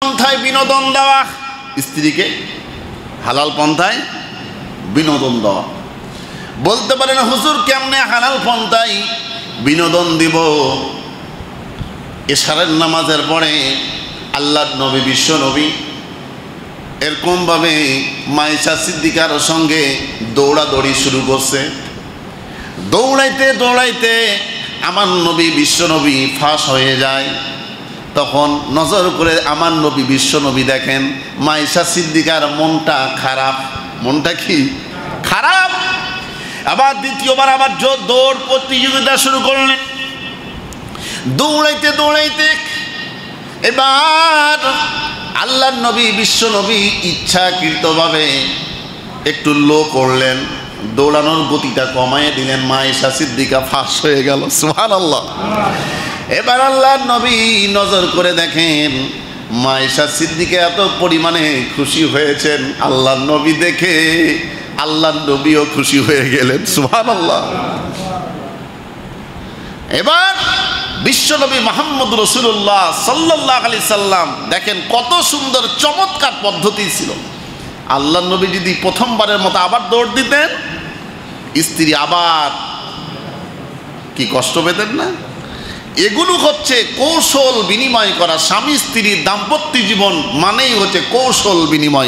পন্থায় বিনোদন দেওয়া, স্ত্রীকে হালাল পন্থায় বিনোদন দেওয়া। বলতে পারেন হুজুর কেমনে হালাল পন্থায় বিনোদন দিব? এশারের নামাজের পরে আল্লাহর নবী, বিশ্ব নবী এরকমভাবে মায়েশা সিদ্দিকার সঙ্গে দৌড়াদৌড়ি শুরু করছে। দৌড়াইতে দৌড়াইতে আমার নবী, বিশ্ব নবী ফাঁস হয়ে যায়। তখন নজর করে আমার নবী, বিশ্ব নবী দেখেন মায়েশা সিদ্দিকার মনটা খারাপ। মনটা কি খারাপ? আবার দ্বিতীয়বার আবার দৌড় প্রতিযোগিতা শুরু করলেন। দৌড়াইতে দৌড়াইতে এবার আল্লাহর নবী, বিশ্ব নবী ইচ্ছাকৃতভাবে একটু লো করলেন, দৌড়ানোর গতিটা কমায় দিলেন। মায়েশা সিদ্দিকা ফাঁস হয়ে গেল। সুবহানাল্লাহ। এবার আল্লাহর নবী নজর করে দেখেন মায়েশা সিদ্দিকা এত পরিমাণে খুশি হয়েছেন, আল্লাহর নবী দেখে আল্লাহর নবীও খুশি হয়ে গেলেন। সুবহানাল্লাহ। এবার বিশ্বনবী মুহাম্মদ রাসূলুল্লাহ সাল্লাল্লাহু আলাইহি সাল্লাম দেখেন কত সুন্দর চমৎকার পদ্ধতি ছিল। আল্লাহর নবী যদি প্রথমবারের মতো আবার দৌড় দিতেন, স্ত্রী আবার কি কষ্ট পেতেন না? এগুলো হচ্ছে কৌশল বিনিময় করা। স্বামী স্ত্রীর দাম্পত্য জীবন মানেই হচ্ছে কৌশল বিনিময়।